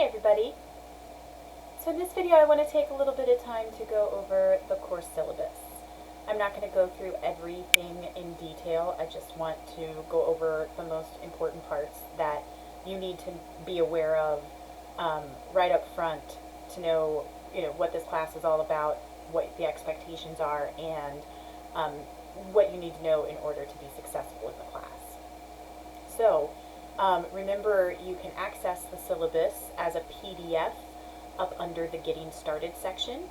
everybody. So in this video I want to take a little bit of time to go over the course syllabus. I'm not going to go through everything in detail. I just want to go over the most important parts that you need to be aware of right up front to know, what this class is all about, what the expectations are, and what you need to know in order to be successful in the class. So remember, you can access the syllabus as a PDF up under the Getting Started section,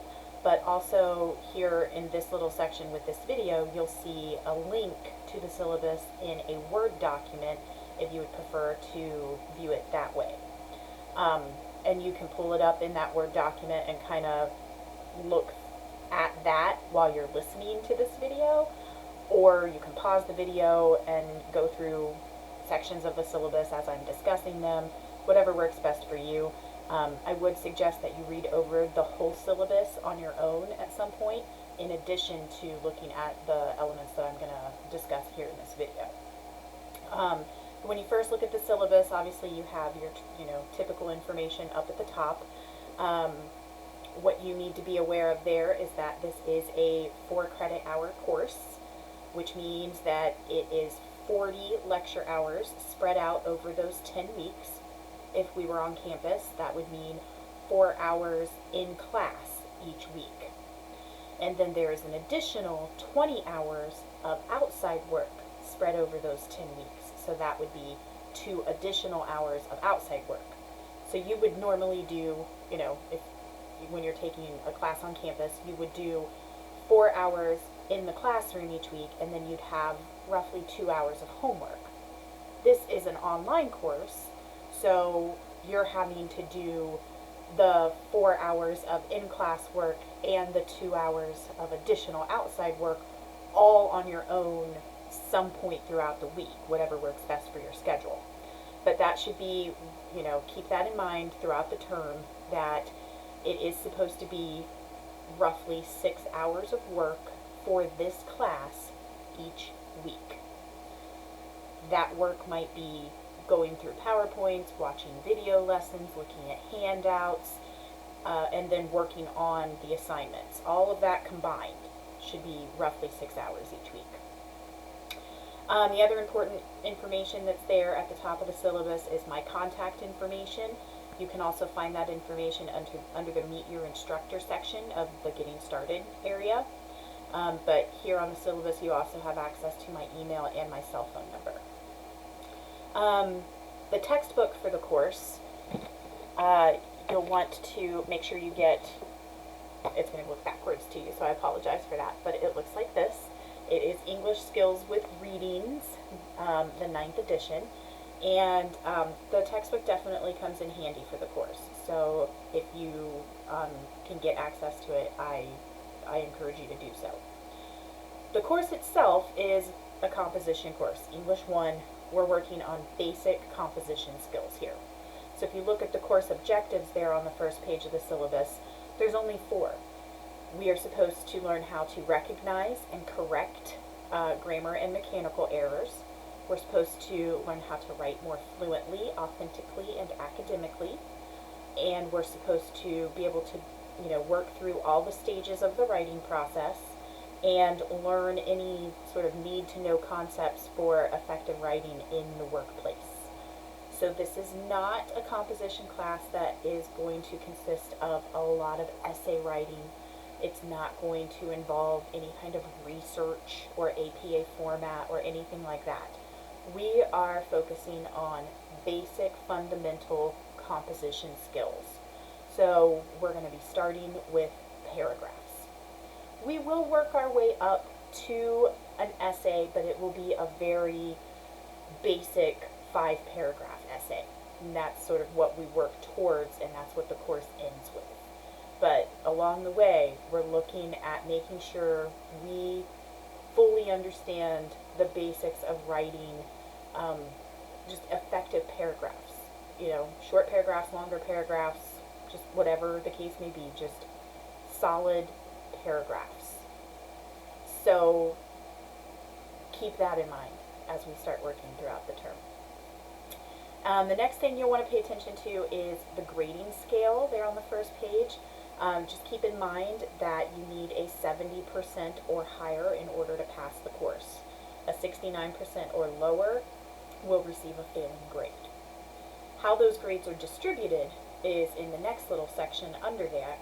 but also here in this little section with this video, you'll see a link to the syllabus in a Word document if you would prefer to view it that way. And you can pull it up in that Word document and kind of look at that while you're listening to this video, or you can pause the video and go through sections of the syllabus as I'm discussing them, whatever works best for you. I would suggest that you read over the whole syllabus on your own at some point, in addition to looking at the elements that I'm going to discuss here in this video. When you first look at the syllabus, obviously you have your typical information up at the top. What you need to be aware of there is that this is a 4-credit-hour course, which means that it is 40 lecture hours spread out over those 10 weeks. If we were on campus, that would mean 4 hours in class each week. And then there is an additional 20 hours of outside work spread over those 10 weeks. So that would be 2 additional hours of outside work. So you would normally do, when you're taking a class on campus, you would do 4 hours in the classroom each week, and then you'd have roughly 2 hours of homework. This is an online course, so you're having to do the 4 hours of in-class work and the 2 hours of additional outside work all on your own some point throughout the week, whatever works best for your schedule. But that should be, keep that in mind throughout the term, that it is supposed to be roughly 6 hours of work for this class each week. That work might be going through PowerPoints, watching video lessons, looking at handouts, and then working on the assignments. All of that combined should be roughly 6 hours each week. The other important information that's there at the top of the syllabus is my contact information. You can also find that information under the Meet Your Instructor section of the Getting Started area. But here on the syllabus, you also have access to my email and my cell phone number. The textbook for the course, you'll want to make sure you get, it's going to look backwards to you, so I apologize for that, but it looks like this. It is English Skills with Readings, the 9th edition, and the textbook definitely comes in handy for the course. So if you can get access to it, I encourage you to do so. The course itself is a composition course, English 1. We're working on basic composition skills here. So if you look at the course objectives there on the first page of the syllabus, there's only 4. We are supposed to learn how to recognize and correct grammar and mechanical errors. We're supposed to learn how to write more fluently, authentically, and academically. And we're supposed to be able to work through all the stages of the writing process and learn any sort of need-to-know concepts for effective writing in the workplace. So this is not a composition class that is going to consist of a lot of essay writing. It's not going to involve any kind of research or APA format or anything like that. We are focusing on basic fundamental composition skills. So we're going to be starting with paragraphs. We will work our way up to an essay, but it will be a very basic 5-paragraph essay. And that's sort of what we work towards, and that's what the course ends with. But along the way, we're looking at making sure we fully understand the basics of writing just effective paragraphs. Short paragraphs, longer paragraphs, just whatever the case may be, just solid paragraphs. So keep that in mind as we start working throughout the term. The next thing you'll want to pay attention to is the grading scale there on the first page. Just keep in mind that you need a 70% or higher in order to pass the course. A 69% or lower will receive a failing grade. How those grades are distributed is in the next little section under that,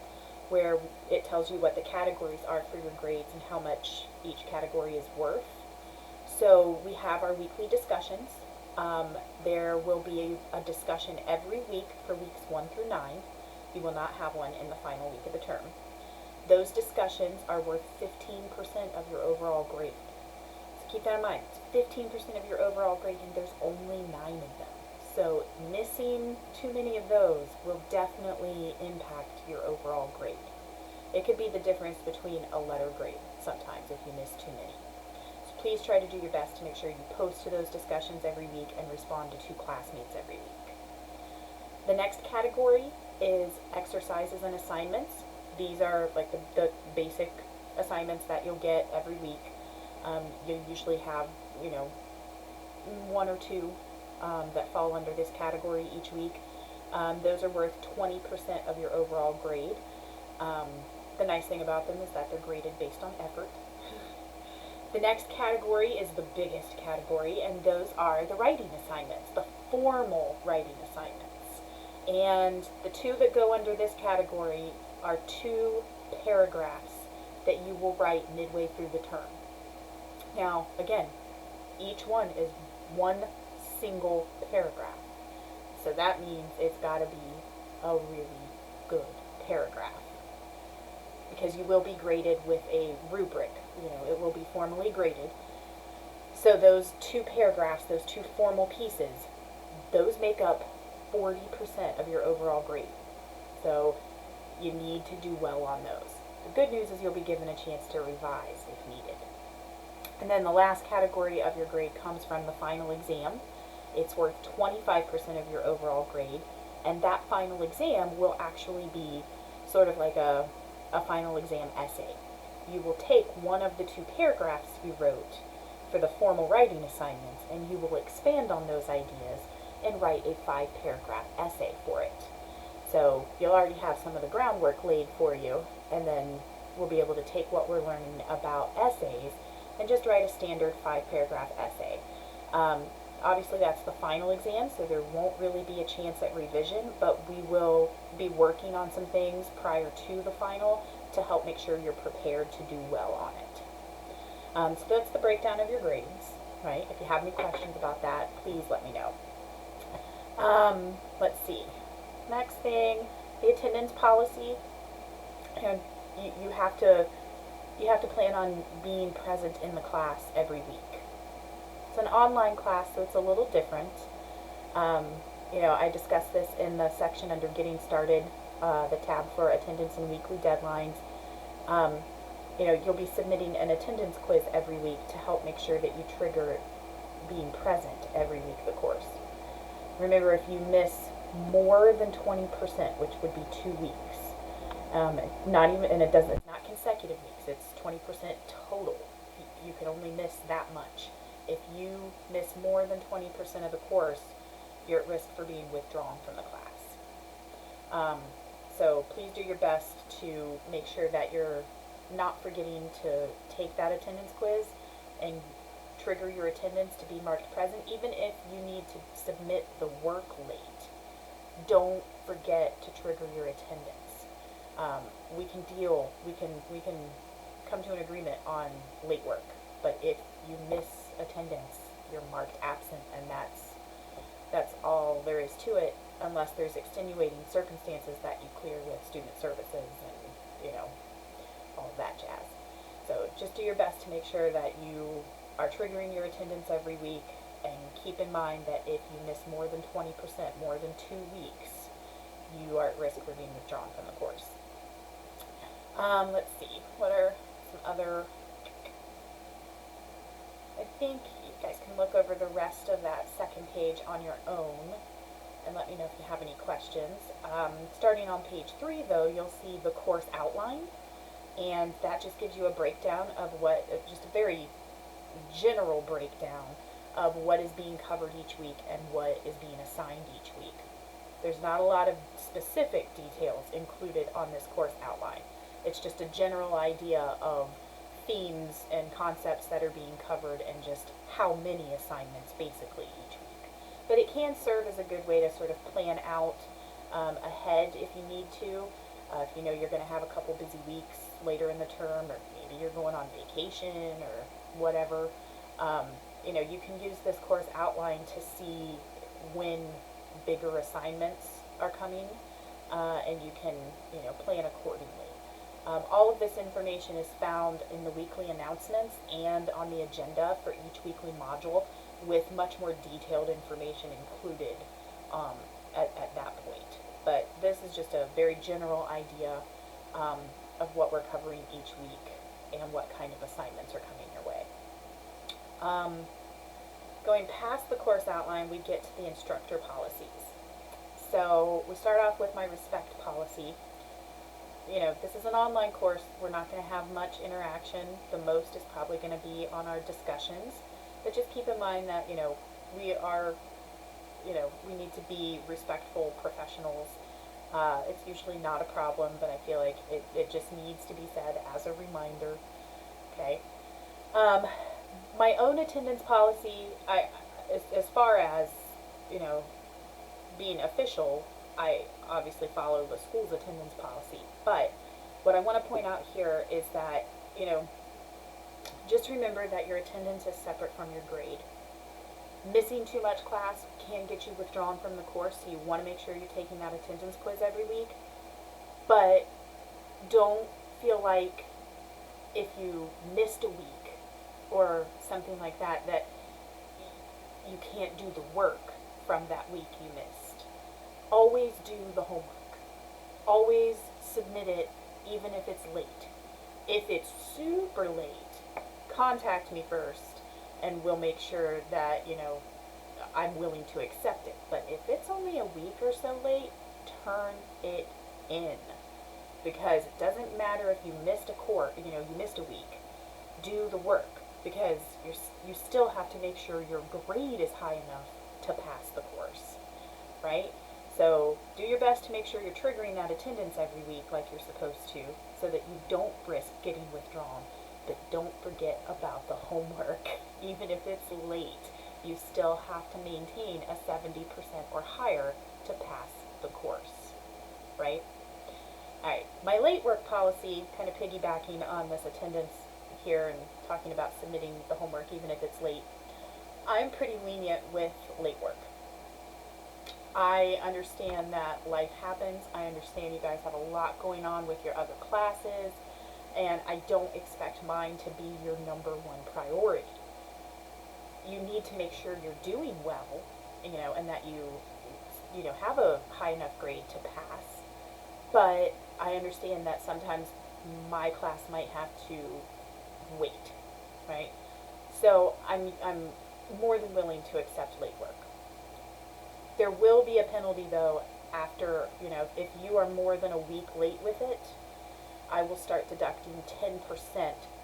where it tells you what the categories are for your grades and how much each category is worth. So we have our weekly discussions. There will be a discussion every week for weeks 1 through 9. You will not have one in the final week of the term. Those discussions are worth 15% of your overall grade. So keep that in mind. It's 15% of your overall grade, and there's only 9 of them. So missing too many of those will definitely impact your overall grade. It could be the difference between a letter grade sometimes if you miss too many. So please try to do your best to make sure you post to those discussions every week and respond to 2 classmates every week. The next category is exercises and assignments. These are like the basic assignments that you'll get every week. You usually have, 1 or 2 that fall under this category each week. Those are worth 20% of your overall grade. The nice thing about them is that they're graded based on effort. The next category is the biggest category, and those are the writing assignments, the formal writing assignments. And the 2 that go under this category are 2 paragraphs that you will write midway through the term. Now, again, each one is 1 single paragraph. So that means it's got to be a really good paragraph, because you will be graded with a rubric. It will be formally graded. So those 2 paragraphs, those 2 formal pieces, those make up 40% of your overall grade. So you need to do well on those. The good news is you'll be given a chance to revise if needed. And then the last category of your grade comes from the final exam. It's worth 25% of your overall grade, and that final exam will actually be sort of like a final exam essay. You will take one of the 2 paragraphs you wrote for the formal writing assignments, and you will expand on those ideas and write a 5-paragraph essay for it. So you'll already have some of the groundwork laid for you, and then we'll be able to take what we're learning about essays and just write a standard 5-paragraph essay. Obviously that's the final exam, so there won't really be a chance at revision, but we will be working on some things prior to the final to help make sure you're prepared to do well on it. So that's the breakdown of your grades, right? If you have any questions about that, please let me know. Let's see. Next thing, the attendance policy. You have to plan on being present in the class every week. It's an online class, so it's a little different. I discussed this in the section under Getting Started, the tab for attendance and weekly deadlines. You'll be submitting an attendance quiz every week to help make sure that you trigger being present every week of the course. Remember, if you miss more than 20%, which would be 2 weeks, it's not consecutive weeks, it's 20% total. You can only miss that much. If you miss more than 20% of the course, you're at risk for being withdrawn from the class. So please do your best to make sure that you're not forgetting to take that attendance quiz and trigger your attendance to be marked present, even if you need to submit the work late. Don't forget to trigger your attendance. We can come to an agreement on late work, but if you miss attendance, you're marked absent, and that's all there is to it, unless there's extenuating circumstances that you clear with student services and all of that jazz. So just do your best to make sure that you are triggering your attendance every week, and keep in mind that if you miss more than 20%, more than 2 weeks, you are at risk for being withdrawn from the course. Let's see, what are some other, I think you guys can look over the rest of that second page on your own and let me know if you have any questions. Starting on page 3 though, you'll see the course outline, and that just gives you a breakdown of just a very general breakdown of what is being covered each week and what is being assigned each week. There's not a lot of specific details included on this course outline. It's just a general idea of themes and concepts that are being covered and just how many assignments basically each week. But it can serve as a good way to sort of plan out ahead if you need to. If you know you're going to have a couple busy weeks later in the term, or maybe you're going on vacation or whatever, you know, you can use this course outline to see when bigger assignments are coming, and you can, you know, plan accordingly. All of this information is found in the weekly announcements and on the agenda for each weekly module, with much more detailed information included at that point. But this is just a very general idea of what we're covering each week and what kind of assignments are coming your way. Going past the course outline, we get to the instructor policies. So we start off with my respect policy. You know, this is an online course. We're not going to have much interaction. The most is probably going to be on our discussions. But just keep in mind that, you know, we are, you know, we need to be respectful professionals. It's usually not a problem, but I feel like it just needs to be said as a reminder. Okay. My own attendance policy, as far as, you know, being official, I obviously follow the school's attendance policy. But what I want to point out here is that, you know, just remember that your attendance is separate from your grade. Missing too much class can get you withdrawn from the course, so you want to make sure you're taking that attendance quiz every week. But don't feel like if you missed a week or something like that, that you can't do the work from that week you missed. Always do the homework. Always submit it, even if it's late. If it's super late, contact me first, and we'll make sure that, you know, I'm willing to accept it. But if it's only a week or so late, turn it in. Because it doesn't matter if you missed a course, you know, you missed a week. Do the work, because you still have to make sure your grade is high enough to pass the course, right? So do your best to make sure you're triggering that attendance every week like you're supposed to, so that you don't risk getting withdrawn. But don't forget about the homework. Even if it's late, you still have to maintain a 70% or higher to pass the course, right? Alright, my late work policy, kind of piggybacking on this attendance here and talking about submitting the homework even if it's late. I'm pretty lenient with late work. I understand that life happens. I understand you guys have a lot going on with your other classes, and I don't expect mine to be your number one priority. You need to make sure you're doing well, you know, and that you know, have a high enough grade to pass. But I understand that sometimes my class might have to wait, right? So I'm more than willing to accept late work. There will be a penalty, though, after, you know, if you are more than a week late with it, I will start deducting 10%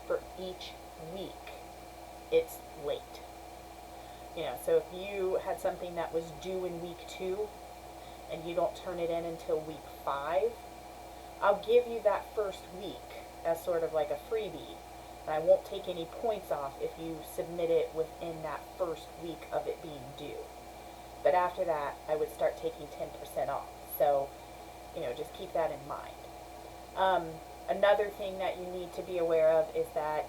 for each week it's late. You know, so if you had something that was due in week 2 and you don't turn it in until week 5, I'll give you that first week as sort of like a freebie. And I won't take any points off if you submit it within that first week of it being due. But after that, I would start taking 10% off. So, you know, just keep that in mind. Another thing that you need to be aware of is that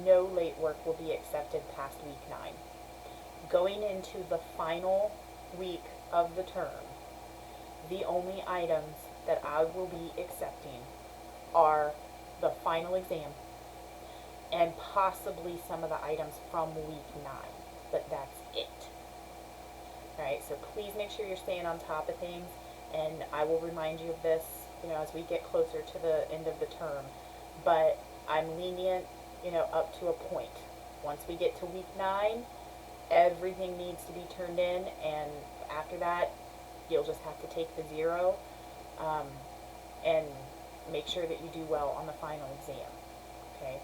no late work will be accepted past week 9. Going into the final week of the term, the only items that I will be accepting are the final exam and possibly some of the items from week 9, but that's it. Alright, so please make sure you're staying on top of things, and I will remind you of this, you know, as we get closer to the end of the term. But I'm lenient, you know, up to a point. Once we get to week 9, everything needs to be turned in, and after that, you'll just have to take the 0, and make sure that you do well on the final exam, okay?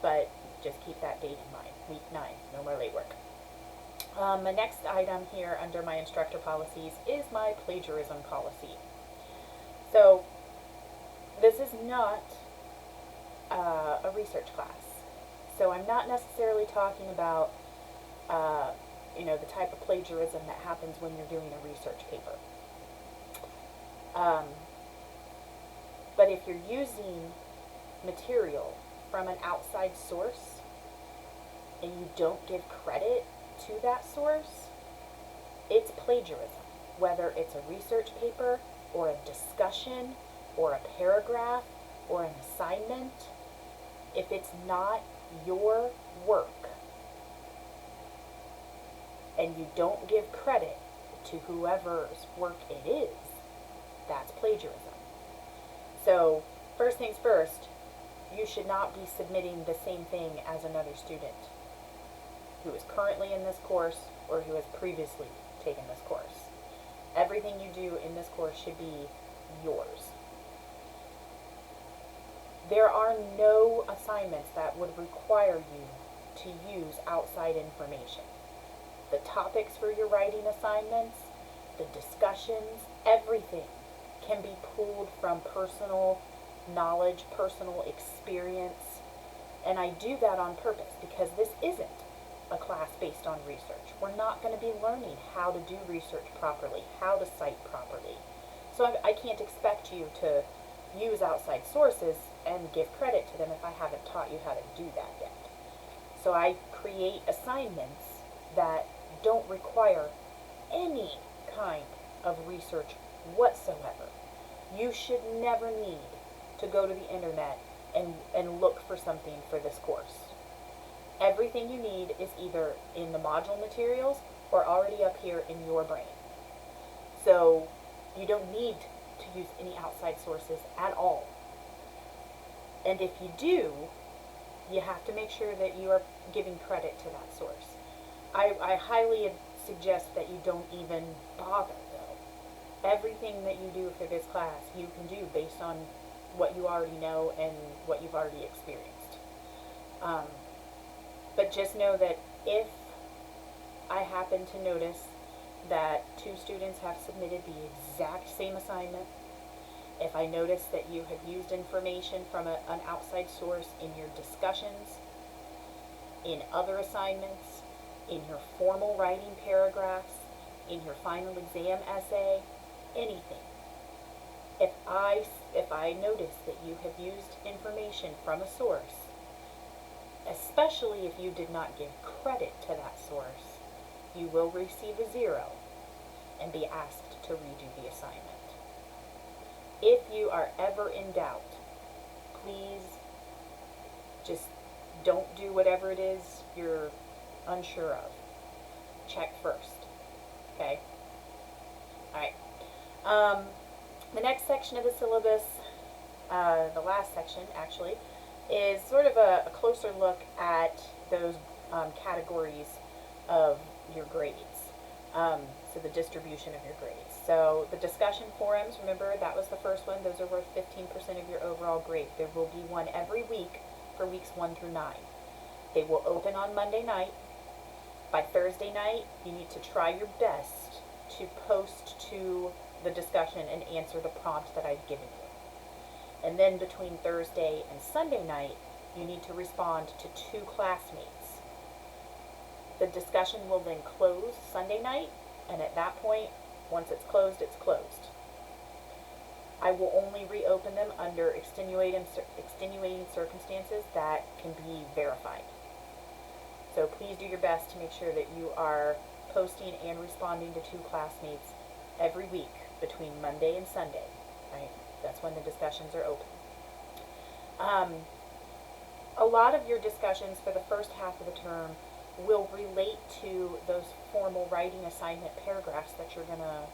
But just keep that date in mind, week 9, no more late work. The next item here under my instructor policies is my plagiarism policy. So this is not a research class. So I'm not necessarily talking about the type of plagiarism that happens when you're doing a research paper. But if you're using material from an outside source and you don't give credit to that source, it's plagiarism. Whether it's a research paper or a discussion or a paragraph or an assignment, if it's not your work and you don't give credit to whoever's work it is, that's plagiarism. So, first things first, you should not be submitting the same thing as another student who is currently in this course or who has previously taken this course. Everything you do in this course should be yours. There are no assignments that would require you to use outside information. The topics for your writing assignments, the discussions, everything can be pulled from personal knowledge, personal experience, and I do that on purpose because this isn't a class based on research. We're not going to be learning how to do research properly, how to cite properly. So I can't expect you to use outside sources and give credit to them if I haven't taught you how to do that yet. So I create assignments that don't require any kind of research whatsoever. You should never need to go to the internet and look for something for this course. Everything you need is either in the module materials or already up here in your brain. So you don't need to use any outside sources at all. And if you do, you have to make sure that you are giving credit to that source. I highly suggest that you don't even bother, though. Everything that you do for this class, you can do based on what you already know and what you've already experienced. But just know that if I happen to notice that two students have submitted the exact same assignment, if I notice that you have used information from an outside source in your discussions, in other assignments, in your formal writing paragraphs, in your final exam essay, anything. If I notice that you have used information from a source, especially if you did not give credit to that source, you will receive a 0 and be asked to redo the assignment. If you are ever in doubt, please just don't do whatever it is you're unsure of. Check first. Okay? Alright. The next section of the syllabus, the last section actually, is sort of a closer look at those categories of your grades. So the distribution of your grades. So the discussion forums, remember that was the first one. Those are worth 15% of your overall grade. There will be one every week for weeks 1 through 9. They will open on Monday night. By Thursday night, you need to try your best to post to the discussion and answer the prompt that I've given you. And then between Thursday and Sunday night, you need to respond to 2 classmates. The discussion will then close Sunday night, and at that point, once it's closed, it's closed. I will only reopen them under extenuating circumstances that can be verified. So please do your best to make sure that you are posting and responding to 2 classmates every week between Monday and Sunday. Right? That's when the discussions are open. A lot of your discussions for the first half of the term will relate to those formal writing assignment paragraphs that you're going to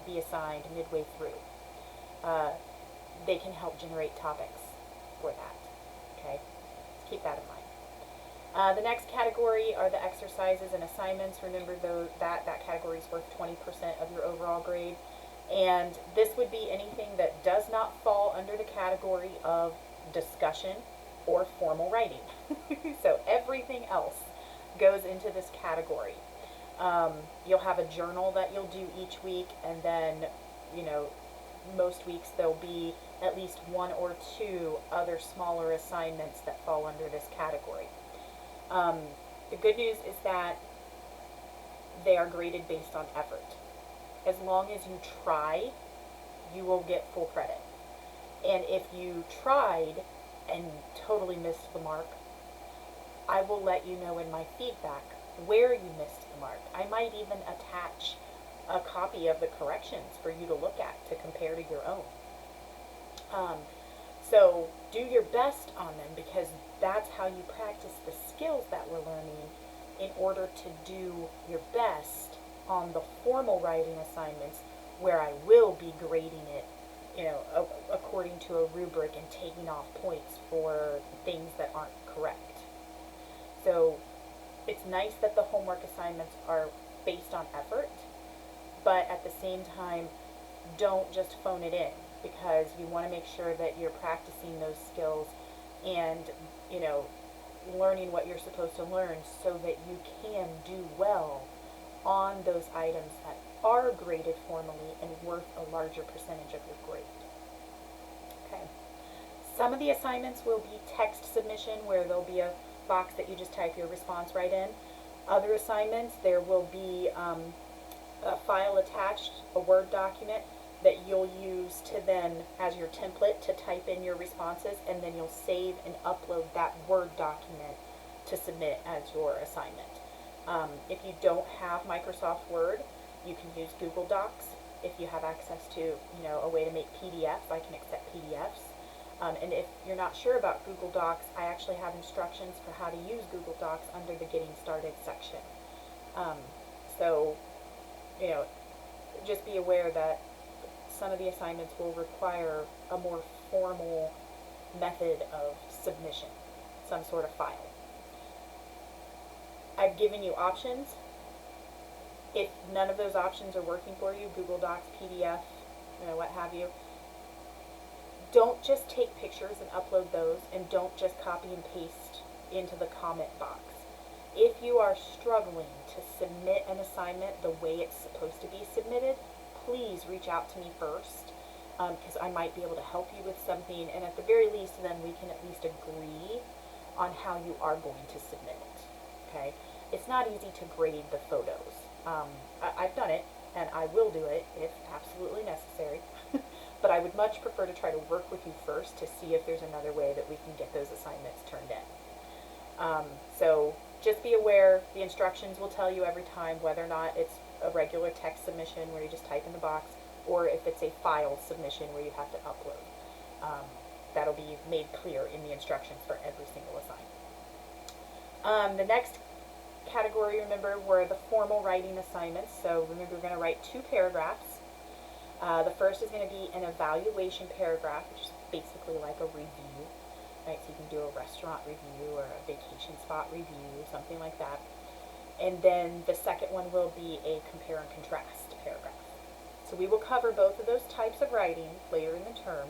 be assigned midway through. They can help generate topics for that. Okay? Let's keep that in mind. The next category are the exercises and assignments. Remember though that category is worth 20% of your overall grade. And this would be anything that does not fall under the category of discussion or formal writing. So everything else goes into this category. You'll have a journal that you'll do each week, and then, you know, most weeks there'll be at least one or two other smaller assignments that fall under this category. The good news is that they are graded based on effort. As long as you try, you will get full credit. And if you tried and totally missed the mark, I will let you know in my feedback where you missed the mark. I might even attach a copy of the corrections for you to look at to compare to your own. So do your best on them, because that's how you practice the skills that we're learning in order to do your best on the formal writing assignments, where I will be grading it, you know, according to a rubric and taking off points for things that aren't correct. So it's nice that the homework assignments are based on effort, but at the same time, don't just phone it in, because you want to make sure that you're practicing those skills and, you know, learning what you're supposed to learn so that you can do well on those items that are graded formally and worth a larger percentage of your grade. Okay. Some of the assignments will be text submission, where there'll be a box that you just type your response right in. Other assignments, there will be a file attached, a Word document that you'll use to then, as your template, to type in your responses, and then you'll save and upload that Word document to submit as your assignment. If you don't have Microsoft Word, you can use Google Docs. If you have access to, you know, a way to make PDFs, I can accept PDFs. And if you're not sure about Google Docs, I actually have instructions for how to use Google Docs under the Getting Started section. So, you know, just be aware that some of the assignments will require a more formal method of submission, some sort of file. I've given you options. If none of those options are working for you, Google Docs, PDF, you know, what have you, don't just take pictures and upload those, and don't just copy and paste into the comment box. If you are struggling to submit an assignment the way it's supposed to be submitted, please reach out to me first, because I might be able to help you with something, and at the very least then we can at least agree on how you are going to submit it. Okay? It's not easy to grade the photos. I've done it, and I will do it if absolutely necessary, but I would much prefer to try to work with you first to see if there's another way that we can get those assignments turned in. So just be aware, the instructions will tell you every time whether or not it's a regular text submission where you just type in the box, or if it's a file submission where you have to upload. That'll be made clear in the instructions for every single assignment. The next category, remember, were the formal writing assignments. So remember, we're going to write 2 paragraphs. The first is going to be an evaluation paragraph, which is basically like a review. Right? So you can do a restaurant review or a vacation spot review, something like that. And then the second one will be a compare and contrast paragraph. So we will cover both of those types of writing later in the term,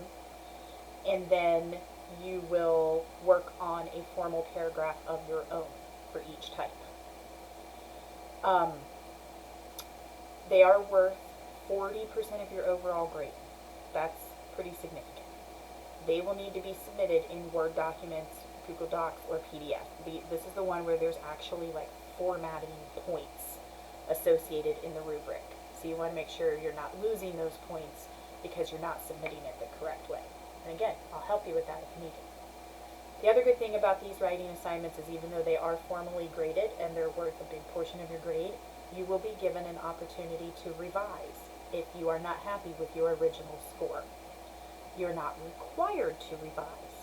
and then you will work on a formal paragraph of your own for each type. They are worth 40% of your overall grade. That's pretty significant. They will need to be submitted in Word documents, Google Docs, or PDF. This is the one where there's actually like formatting points associated in the rubric. So you want to make sure you're not losing those points because you're not submitting it the correct way. And again, I'll help you with that if needed. The other good thing about these writing assignments is, even though they are formally graded and they're worth a big portion of your grade, you will be given an opportunity to revise if you are not happy with your original score. You're not required to revise,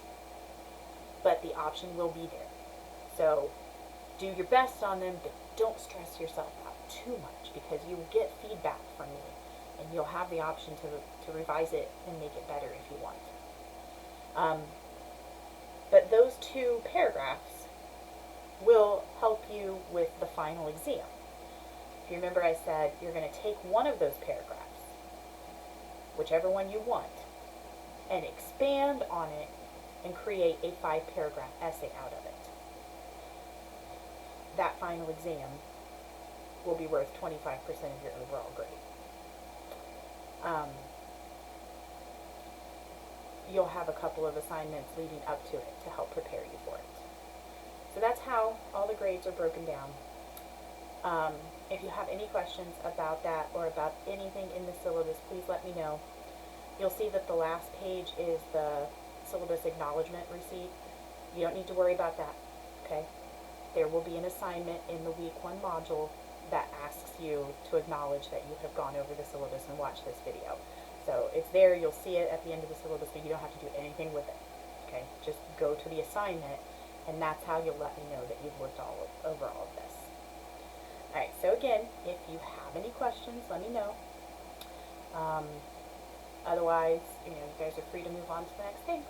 but the option will be there. So do your best on them, but don't stress yourself out too much, because you will get feedback from me, and you'll have the option to revise it and make it better if you want. But those 2 paragraphs will help you with the final exam. If you remember, I said you're going to take one of those paragraphs, whichever one you want, and expand on it and create a 5-paragraph essay out of it. That final exam will be worth 25% of your overall grade. You'll have a couple of assignments leading up to it to help prepare you for it. So that's how all the grades are broken down. If you have any questions about that or about anything in the syllabus, please let me know. You'll see that the last page is the syllabus acknowledgement receipt. You don't need to worry about that, okay? There will be an assignment in the week 1 module that asks you to acknowledge that you have gone over the syllabus and watched this video. So it's there, you'll see it at the end of the syllabus, but you don't have to do anything with it, okay? Just go to the assignment, and that's how you'll let me know that you've looked over all of this. Alright, so again, if you have any questions, let me know. Otherwise, you guys are free to move on to the next thing.